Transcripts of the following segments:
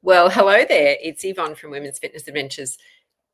Well, hello there. It's Yvonne from Women's Fitness Adventures.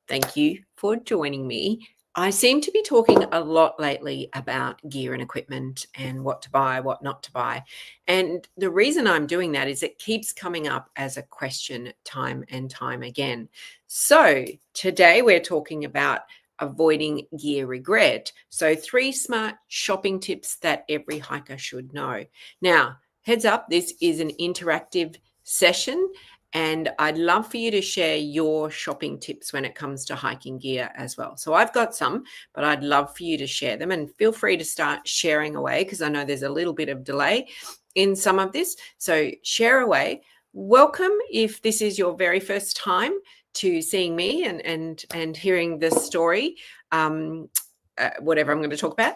Thank you for joining me. I seem to be talking a lot lately about gear and equipment and what to buy, what not to buy. And the reason I'm doing that is it keeps coming up as a question time and time again. So today we're talking about avoiding gear regret. So 3 smart shopping tips that every hiker should know. Now, heads up, this is an interactive session. And I'd love for you to share your shopping tips when it comes to hiking gear as well. So I've got some, but I'd love for you to share them, and feel free to start sharing away because I know there's a little bit of delay in some of this. So share away. Welcome if this is your very first time to seeing me and hearing this story, whatever I'm going to talk about,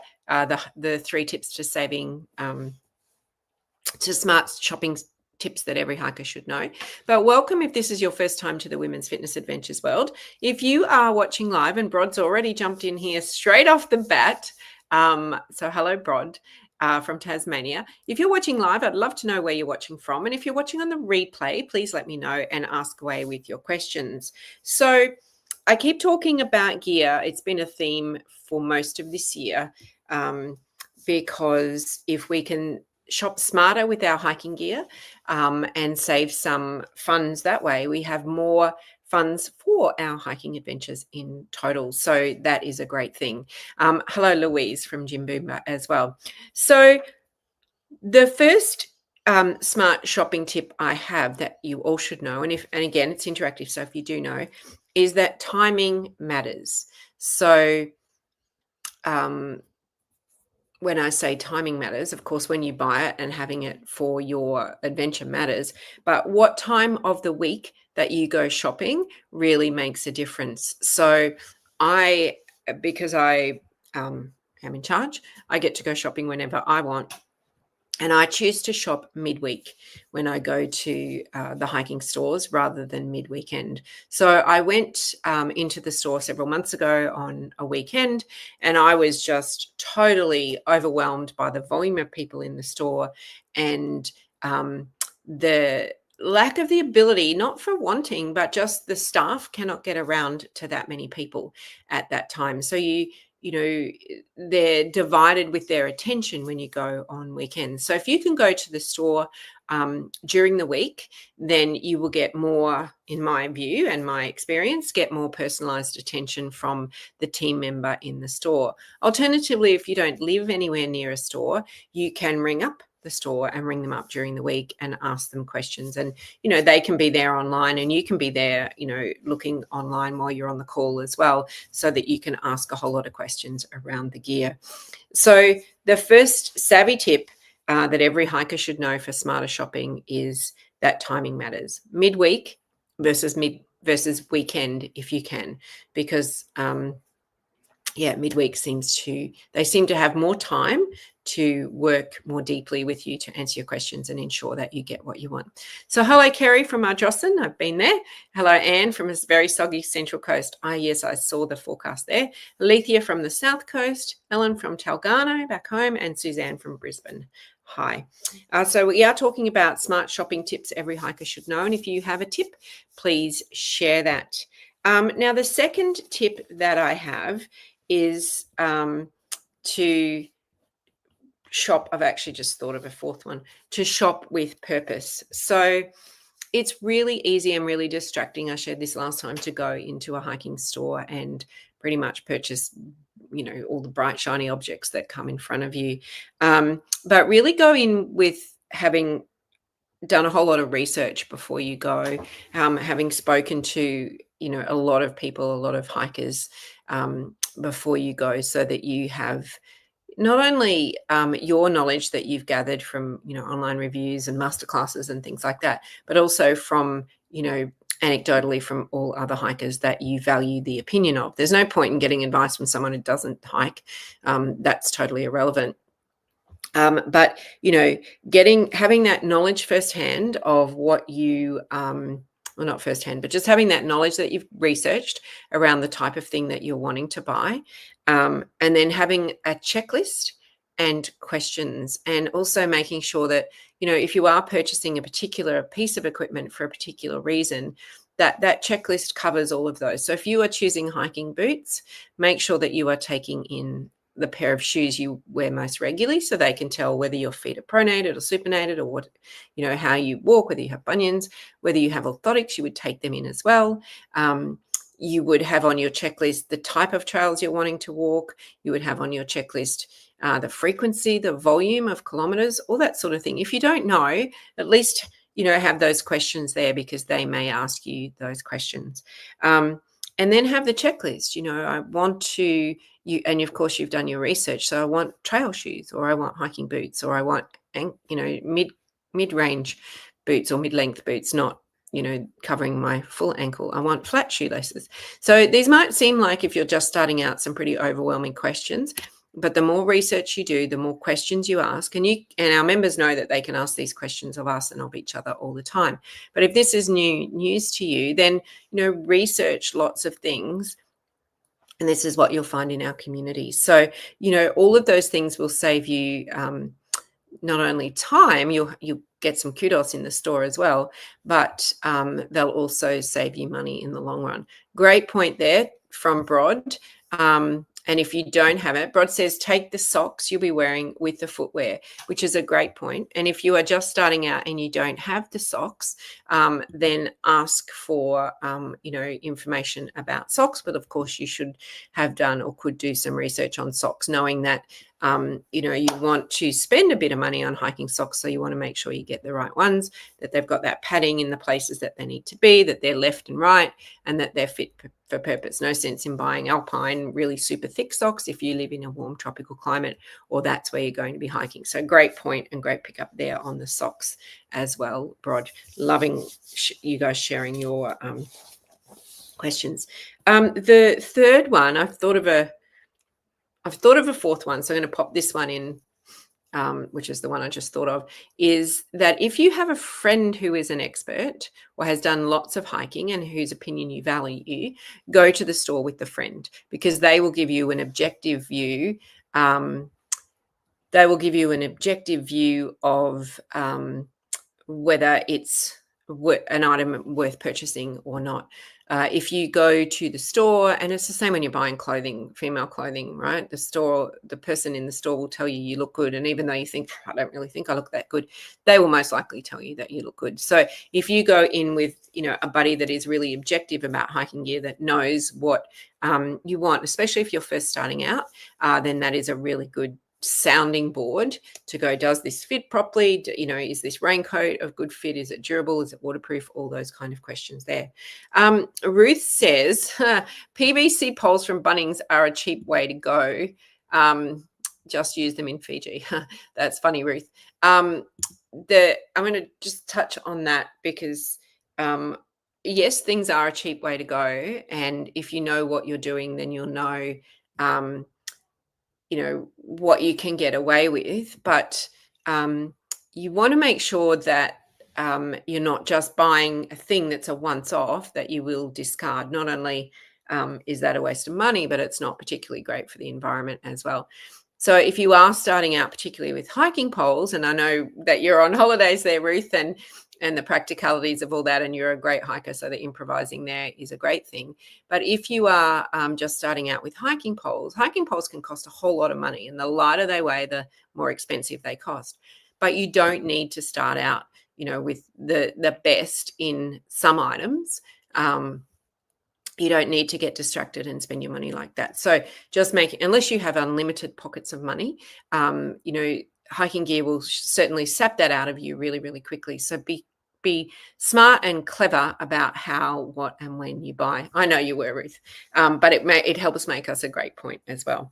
the 3 tips to saving, to smart shopping tips that every hiker should know. But welcome if this is your first time to the Women's Fitness Adventures world. If you are watching live, and Brod's already jumped in here straight off the bat, so hello Brod from Tasmania. If you're watching live, I'd love to know where you're watching from, and if you're watching on the replay, please let me know and ask away with your questions. So I keep talking about gear. It's been a theme for most of this year, because if we can shop smarter with our hiking gear and save some funds that way, we have more funds for our hiking adventures in total. So that is a great thing. Hello, Louise from Jimboomba as well. So the first smart shopping tip I have that you all should know, and again, it's interactive, so if you do know, is that timing matters. So when I say timing matters, of course, when you buy it and having it for your adventure matters, but what time of the week that you go shopping really makes a difference. So because I am in charge, I get to go shopping whenever I want. And I choose to shop midweek when I go to the hiking stores rather than mid-weekend. So I went into the store several months ago on a weekend, and I was just totally overwhelmed by the volume of people in the store and the lack of the ability, not for wanting, but just the staff cannot get around to that many people at that time. So you know, they're divided with their attention when you go on weekends. So if you can go to the store during the week, then you will get more, in my view and my experience, get more personalized attention from the team member in the store. Alternatively, if you don't live anywhere near a store, you can ring up the store and ring them up during the week and ask them questions. And, they can be there online, and you can be there, looking online while you're on the call as well, so that you can ask a whole lot of questions around the gear. So the first savvy tip that every hiker should know for smarter shopping is that timing matters. Midweek versus weekend, if you can, because midweek they seem to have more time to work more deeply with you to answer your questions and ensure that you get what you want. So hello, Kerry from Ardrossan. I've been there. Hello, Anne from a very soggy Central Coast. Yes, I saw the forecast there. Alethea from the South Coast, Ellen from Talgano back home, and Suzanne from Brisbane. Hi. So we are talking about smart shopping tips every hiker should know. And if you have a tip, please share that. Now, the second tip that I have is to shop. I've actually just thought of a fourth one, to shop with purpose. So it's really easy and really distracting. I shared this last time, to go into a hiking store and pretty much purchase, all the bright, shiny objects that come in front of you. But really go in with having done a whole lot of research before you go, having spoken to, a lot of people, a lot of hikers before you go, so that you have not only your knowledge that you've gathered from, online reviews and masterclasses and things like that, but also from, anecdotally from all other hikers that you value the opinion of. There's no point in getting advice from someone who doesn't hike. That's totally irrelevant. But, having that knowledge firsthand of what you, well, not firsthand, but just having that knowledge that you've researched around the type of thing that you're wanting to buy, and then having a checklist and questions, and also making sure that, if you are purchasing a particular piece of equipment for a particular reason, that checklist covers all of those. So if you are choosing hiking boots, make sure that you are taking in the pair of shoes you wear most regularly, so they can tell whether your feet are pronated or supinated, or what, how you walk, whether you have bunions, whether you have orthotics, you would take them in as well. You would have on your checklist the type of trails you're wanting to walk. You would have on your checklist the frequency, the volume of kilometers, all that sort of thing. If you don't know, at least, have those questions there, because they may ask you those questions. And then have the checklist. I want to, and of course you've done your research. So I want trail shoes, or I want hiking boots, or I want, mid-range boots or mid-length boots, not, covering my full ankle. I want flat shoelaces. So these might seem like, if you're just starting out, some pretty overwhelming questions, but the more research you do, the more questions you ask, and our members know that they can ask these questions of us and of each other all the time. But if this is news to you, then, research lots of things. And this is what you'll find in our community. So, all of those things will save you not only time, you'll get some kudos in the store as well, but they'll also save you money in the long run. Great point there from Brod. And if you don't have it, Brod says, take the socks you'll be wearing with the footwear, which is a great point. And if you are just starting out and you don't have the socks, then ask for, information about socks. But of course, you should have done or could do some research on socks, knowing that, you want to spend a bit of money on hiking socks. So you want to make sure you get the right ones, that they've got that padding in the places that they need to be, that they're left and right, and that they're fit for purpose. No sense in buying alpine, really super thick socks if you live in a warm tropical climate, or that's where you're going to be hiking. So great point and great pickup there on the socks as well, Brod. Loving you guys sharing your questions. The third one, I've thought of a fourth one, so I'm going to pop this one in, which is the one I just thought of, is that if you have a friend who is an expert or has done lots of hiking and whose opinion you value, go to the store with the friend, because they will give you an objective view. They will give you an objective view of whether it's an item worth purchasing or not. If you go to the store, and it's the same when you're buying clothing, female clothing, right? The person in the store will tell you look good. And even though you think, I don't really think I look that good, they will most likely tell you that you look good. So if you go in with, a buddy that is really objective about hiking gear, that knows what you want, especially if you're first starting out, then that is a really good sounding board to go, does this fit properly? Is this raincoat of good fit? Is it durable? Is it waterproof? All those kind of questions there. Ruth says, PVC poles from Bunnings are a cheap way to go. Just use them in Fiji. That's funny, Ruth. I'm going to just touch on that, because yes, things are a cheap way to go. And if you know what you're doing, then you'll know what you can get away with, but you want to make sure that you're not just buying a thing that's a once off that you will discard. Not only is that a waste of money, but it's not particularly great for the environment as well. So if you are starting out, particularly with hiking poles, and I know that you're on holidays there, Ruth, and the practicalities of all that, and you're a great hiker, so the improvising there is a great thing. But if you are just starting out with hiking poles can cost a whole lot of money, and the lighter they weigh, the more expensive they cost. But you don't need to start out, with the best in some items. You don't need to get distracted and spend your money like that. So just unless you have unlimited pockets of money, hiking gear will certainly sap that out of you really, really quickly. So be smart and clever about how, what, and when you buy. I know you were, Ruth, but it helps make us a great point as well.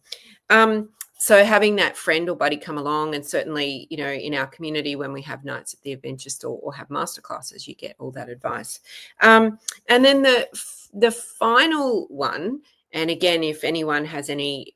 So having that friend or buddy come along, and certainly, in our community, when we have nights at the adventure store or have masterclasses, you get all that advice. And then the final one, and again, if anyone has any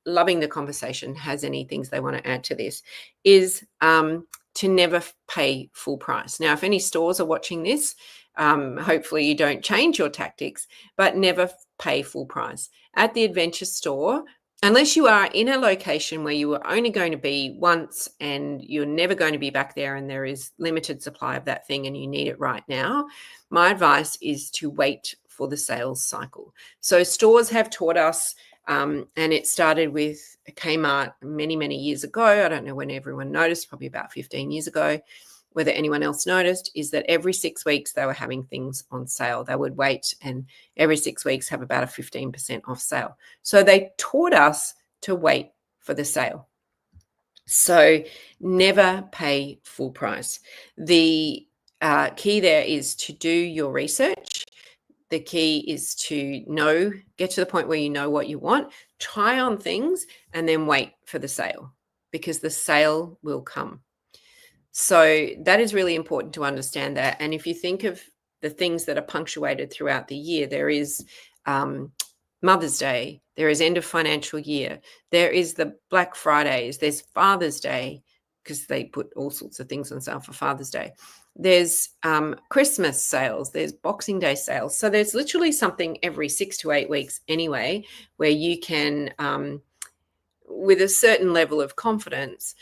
loving the conversation, has any things they want to add to this, is to never pay full price. Now, if any stores are watching this, hopefully you don't change your tactics, but never pay full price. At the adventure store, unless you are in a location where you are only going to be once and you're never going to be back there and there is limited supply of that thing and you need it right now, my advice is to wait for the sales cycle. So stores have taught us, and it started with Kmart many, many years ago. I don't know when everyone noticed, probably about 15 years ago. Whether anyone else noticed is that every 6 weeks they were having things on sale. They would wait and every 6 weeks have about a 15% off sale. So they taught us to wait for the sale. So never pay full price. The key there is to do your research. The key is to get to the point where you know what you want, try on things, and then wait for the sale, because the sale will come. So that is really important to understand that. And if you think of the things that are punctuated throughout the year, there is Mother's Day, there is end of financial year, there is the Black Fridays, there's Father's Day, because they put all sorts of things on sale for Father's Day. There's Christmas sales, there's Boxing Day sales. So there's literally something every 6 to 8 weeks anyway, where you can, with a certain level of confidence,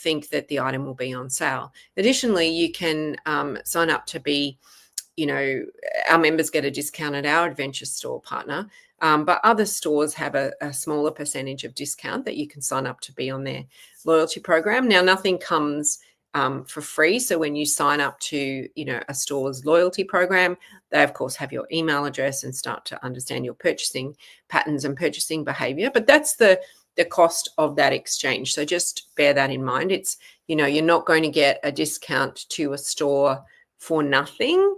think that the item will be on sale. Additionally, you can sign up to be, our members get a discount at our adventure store partner, but other stores have a smaller percentage of discount that you can sign up to be on their loyalty program. Now, nothing comes for free. So when you sign up to, a store's loyalty program, they of course have your email address and start to understand your purchasing patterns and purchasing behavior. But that's the cost of that exchange. So just bear that in mind. It's, you're not going to get a discount to a store for nothing,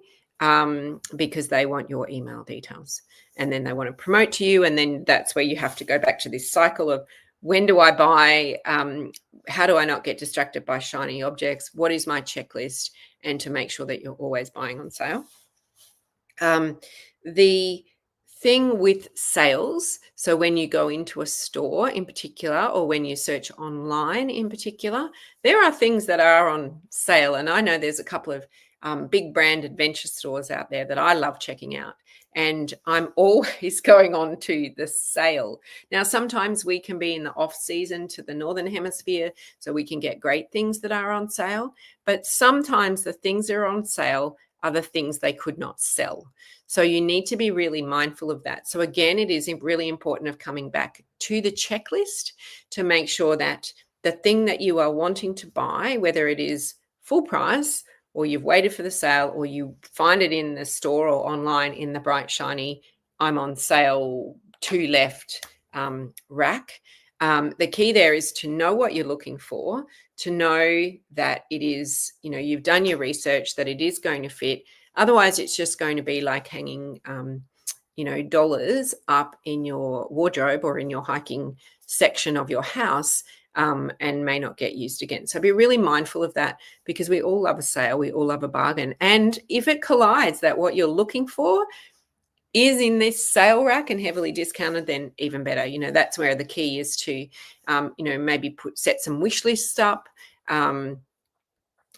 because they want your email details and then they want to promote to you. And then that's where you have to go back to this cycle of, when do I buy? How do I not get distracted by shiny objects? What is my checklist? And to make sure that you're always buying on sale. The thing with sales, so when you go into a store in particular, or when you search online in particular, there are things that are on sale. And I know there's a couple of big brand adventure stores out there that I love checking out. And I'm always going on to the sale. Now, sometimes we can be in the off season to the Northern Hemisphere, so we can get great things that are on sale. But sometimes the things that are on sale are the things they could not sell. So you need to be really mindful of that. So again, it is really important of coming back to the checklist to make sure that the thing that you are wanting to buy, whether it is full price or you've waited for the sale, or you find it in the store or online in the bright, shiny, I'm on sale, 2 left rack. The key there is to know what you're looking for, to know that it is, you've done your research, that it is going to fit. Otherwise, it's just going to be like hanging, dollars up in your wardrobe or in your hiking section of your house, and may not get used again. So be really mindful of that, because we all love a sale, we all love a bargain. And if it collides that what you're looking for is in this sale rack and heavily discounted, then even better. That's where the key is to, maybe set some wish lists up,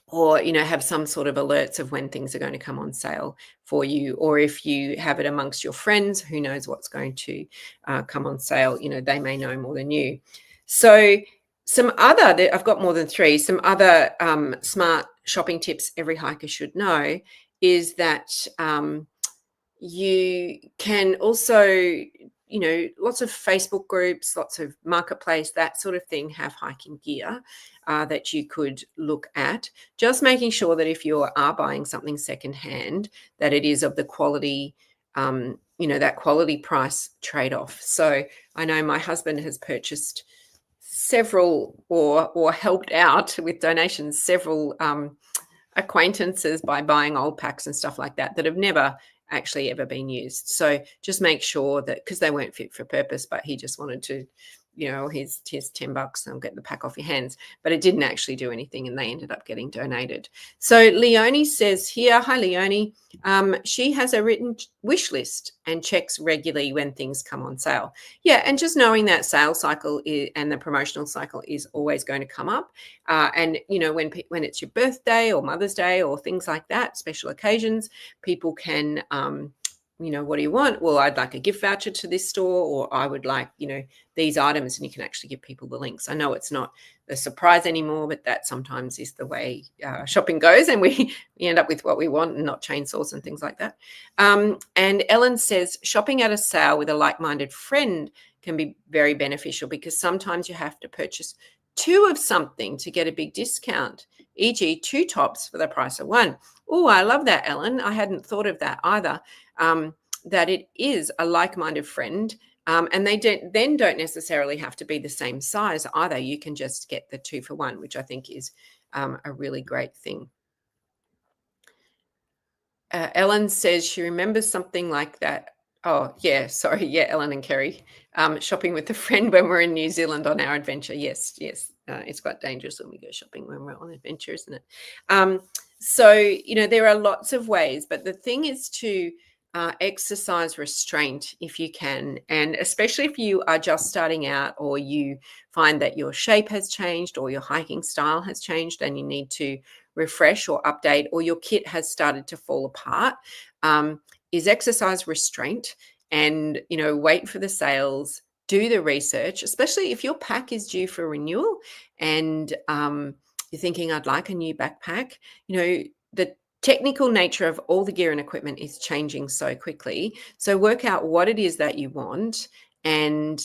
or, have some sort of alerts of when things are going to come on sale for you. Or if you have it amongst your friends, who knows what's going to come on sale, they may know more than you. So I've got more than 3, some other smart shopping tips every hiker should know is that you can also, lots of Facebook groups, lots of marketplace, that sort of thing have hiking gear that you could look at. Just making sure that if you are buying something secondhand, that it is of the quality, that quality price trade-off. So I know my husband has purchased several or helped out with donations several acquaintances by buying old packs and stuff like that have never actually ever been used. So just make sure that, because they weren't fit for purpose, but he just wanted to, here's $10 and I'll get the pack off your hands, but it didn't actually do anything and they ended up getting donated. So Leonie says here, hi Leonie, she has a written wish list and checks regularly when things come on sale. Yeah, and just knowing that sales cycle and the promotional cycle is always going to come up. And, when it's your birthday or Mother's Day or things like that, special occasions, people can what do you want? Well, I'd like a gift voucher to this store, or I would like, these items, and you can actually give people the links. I know it's not a surprise anymore, but that sometimes is the way shopping goes, and we end up with what we want and not chainsaws and things like that. And Ellen says, shopping at a sale with a like-minded friend can be very beneficial because sometimes you have to purchase two of something to get a big discount, e.g. two tops for the price of one. Oh, I love that, Ellen. I hadn't thought of that either, that it is a like-minded friend. And they don't necessarily have to be the same size either. You can just get the 2 for 1, which I think is a really great thing. Ellen says she remembers something like that. Oh, yeah, sorry. Yeah, Ellen and Kerry. Shopping with a friend when we're in New Zealand on our adventure. Yes. It's quite dangerous when we go shopping when we're on adventure, isn't it? So, there are lots of ways, but the thing is to exercise restraint if you can. And especially if you are just starting out, or you find that your shape has changed or your hiking style has changed and you need to refresh or update, or your kit has started to fall apart, is exercise restraint and, wait for the sales, do the research, especially if your pack is due for renewal and you're thinking, I'd like a new backpack. The technical nature of all the gear and equipment is changing so quickly. So work out what it is that you want and,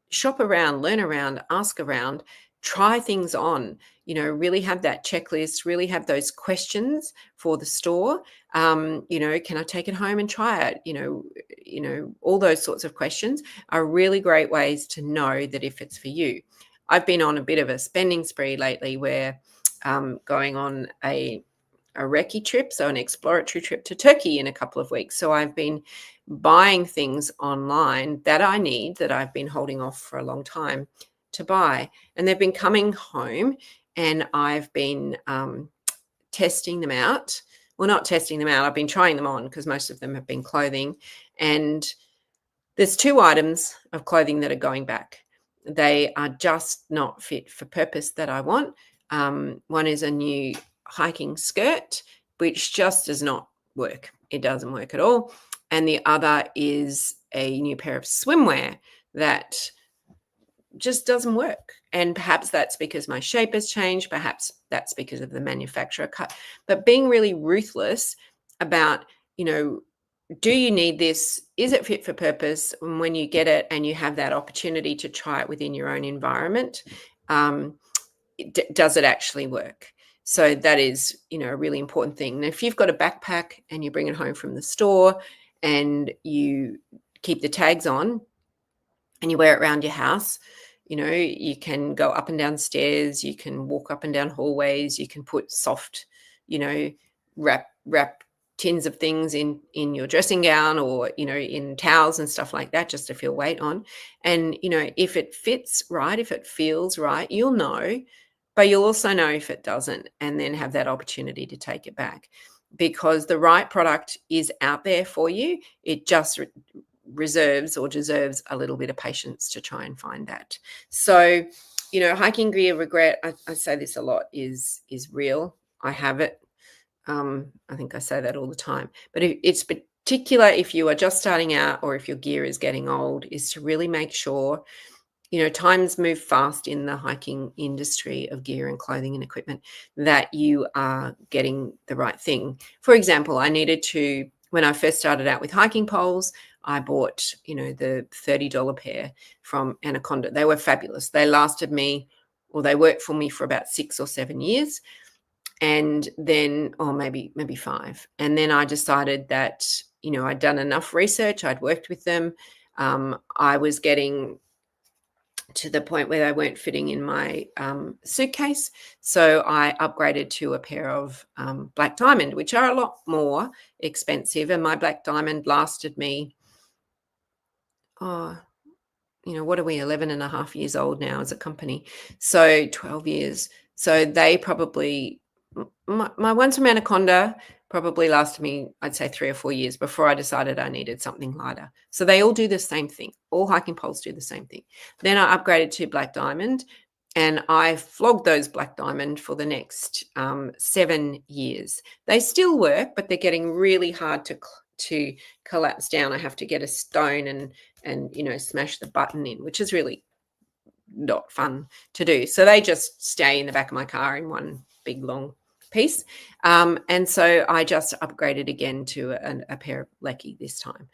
shop around, learn around, ask around, try things on, really have that checklist, really have those questions for the store. Can I take it home and try it? All those sorts of questions are really great ways to know that if it's for you. I've been on a bit of a spending spree lately where going on a recce trip, so an exploratory trip to Turkey in a couple of weeks. So I've been buying things online that I need, that I've been holding off for a long time to buy. And they've been coming home and I've been testing them out. Well, not testing them out. I've been trying them on because most of them have been clothing. And there's 2 items of clothing that are going back. They are just not fit for purpose that I want. One is a new hiking skirt, which just does not work. It doesn't work at all. And the other is a new pair of swimwear that just doesn't work. And perhaps that's because my shape has changed. Perhaps that's because of the manufacturer cut. But being really ruthless about, do you need this? Is it fit for purpose? And when you get it and you have that opportunity to try it within your own environment, does it actually work? So that is, a really important thing. And if you've got a backpack and you bring it home from the store and you keep the tags on and you wear it around your house, you can go up and down stairs, you can walk up and down hallways, you can put soft, wrap tins of things in your dressing gown or, in towels and stuff like that, just to feel weight on. And, if it fits right, if it feels right, you'll know, but you'll also know if it doesn't, and then have that opportunity to take it back, because the right product is out there for you. It just reserves or deserves a little bit of patience to try and find that. So, hiking gear regret, I say this a lot, is real. I have it. I think I say that all the time, but it's particular if you are just starting out or if your gear is getting old, is to really make sure, times move fast in the hiking industry of gear and clothing and equipment, that you are getting the right thing. For example, I needed to, when I first started out with hiking poles, I bought, the $30 pair from Anaconda. They were fabulous. They lasted me, or they worked for me for about 6 or 7 years. And then, or maybe 5. And then I decided that, I'd done enough research. I'd worked with them. I was getting to the point where they weren't fitting in my suitcase. So I upgraded to a pair of Black Diamond, which are a lot more expensive. And my Black Diamond lasted me, what are we, 11 and a half years old now as a company. So 12 years. So they probably, my ones from Anaconda probably lasted me, I'd say 3 or 4 years before I decided I needed something lighter. So they all do the same thing. All hiking poles do the same thing. Then I upgraded to Black Diamond, and I flogged those Black Diamond for the next 7 years. They still work, but they're getting really hard to to collapse down, I have to get a stone and smash the button in, which is really not fun to do. So they just stay in the back of my car in one big long piece. And so I just upgraded again to a pair of Lecky this time.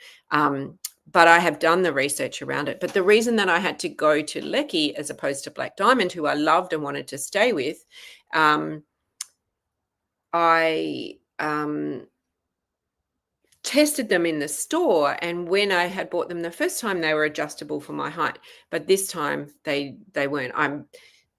But I have done the research around it. But the reason that I had to go to Lecky as opposed to Black Diamond, who I loved and wanted to stay with, I tested them in the store, and when I had bought them the first time, they were adjustable for my height, but this time they weren't.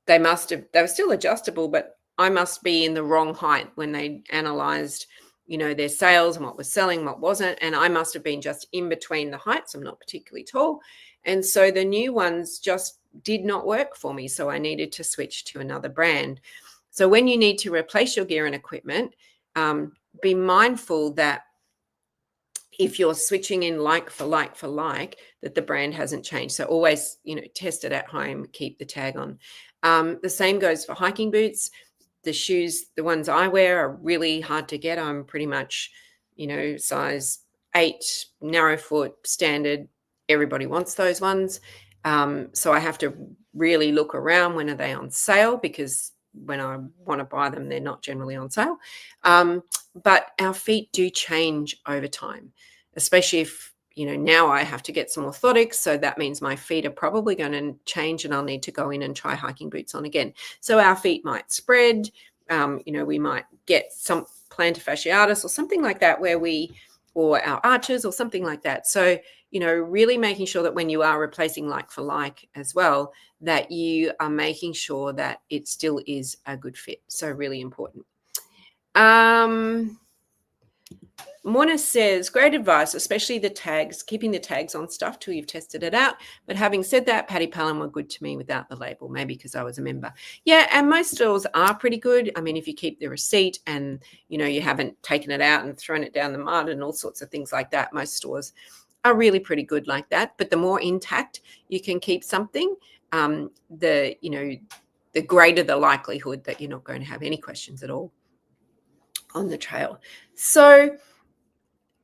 They were still adjustable, but I must be in the wrong height when they analyzed their sales and what was selling, what wasn't, and I must have been just in between the heights. I'm not particularly tall, and so the new ones just did not work for me, so I needed to switch to another brand. So when you need to replace your gear and equipment, be mindful that if you're switching in like for like, that the brand hasn't changed. So always, test it at home, keep the tag on. The same goes for hiking boots. The shoes, the ones I wear, are really hard to get. I'm pretty much, size 8, narrow foot, standard. Everybody wants those ones. So I have to really look around, when are they on sale, because when I want to buy them, they're not generally on sale. But our feet do change over time, especially if, now I have to get some orthotics. So that means my feet are probably going to change and I'll need to go in and try hiking boots on again. So our feet might spread, we might get some plantar fasciitis or something like that, or our arches or something like that. So, really making sure that when you are replacing like for like as well, that you are making sure that it still is a good fit. So really important. Mona says, great advice, especially the tags, keeping the tags on stuff till you've tested it out. But having said that, Paddy Palin were good to me without the label, maybe because I was a member. Yeah, and most stores are pretty good. I mean, if you keep the receipt and, you haven't taken it out and thrown it down the mud and all sorts of things like that, most stores are really pretty good like that. But the more intact you can keep something, the greater the likelihood that you're not going to have any questions at all on the trail. So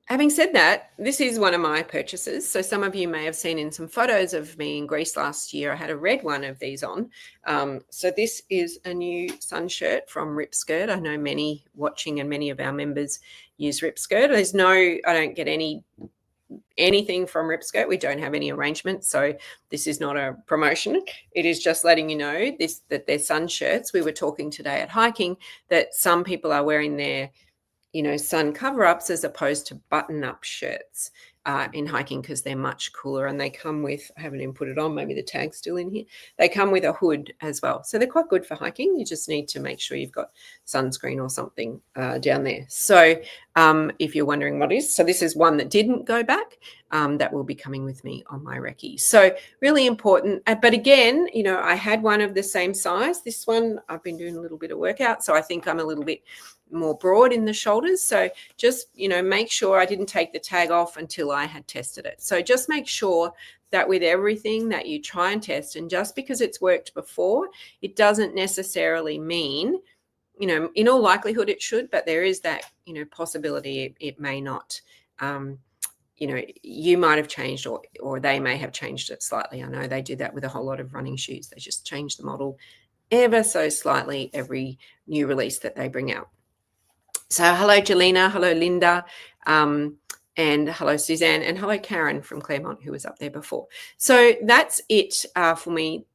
having said that, this is one of my purchases. So some of you may have seen in some photos of me in Greece last year, I had a red one of these on. So this is a new sun shirt from Rip Skirt. I know many watching and many of our members use Rip Skirt. I don't get anything from Rip Skirt. We don't have any arrangement. So this is not a promotion. It is just letting you know that they're sun shirts. We were talking today at hiking that some people are wearing their sun cover-ups as opposed to button-up shirts in hiking, because they're much cooler, and they come with, I haven't even put it on, maybe the tag's still in here. They come with a hood as well. So they're quite good for hiking. You just need to make sure you've got sunscreen or something down there. So if you're wondering what is, so this is one that didn't go back, that will be coming with me on my recce. So really important. But again, I had one of the same size. This one, I've been doing a little bit of workout, so I think I'm a little bit more broad in the shoulders. So just, make sure I didn't take the tag off until I had tested it. So just make sure that with everything that you try and test, and just because it's worked before, it doesn't necessarily mean, in all likelihood it should, but there is that, possibility it may not. You might have changed or they may have changed it slightly. I know they do that with a whole lot of running shoes. They just change the model ever so slightly every new release that they bring out. So hello, Jelena. Hello, Linda. And hello, Suzanne. And hello, Karen from Claremont, who was up there before. So that's it for me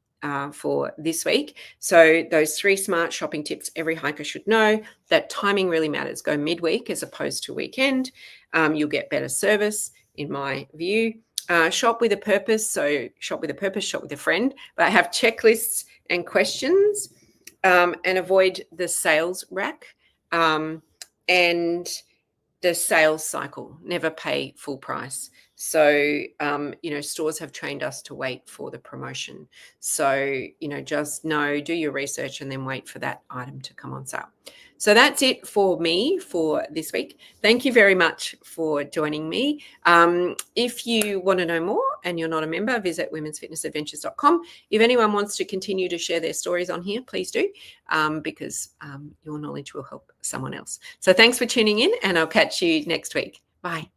for this week. So those 3 smart shopping tips every hiker should know: that timing really matters. Go midweek as opposed to weekend. You'll get better service, in my view. Shop with a purpose. So shop with a purpose, shop with a friend. But have checklists and questions, and avoid the sales rack. And the sales cycle, never pay full price. So, stores have trained us to wait for the promotion. So, just do your research and then wait for that item to come on sale. So that's it for me for this week. Thank you very much for joining me. If you want to know more and you're not a member, visit womensfitnessadventures.com. If anyone wants to continue to share their stories on here, please do, because your knowledge will help someone else. So thanks for tuning in, and I'll catch you next week. Bye.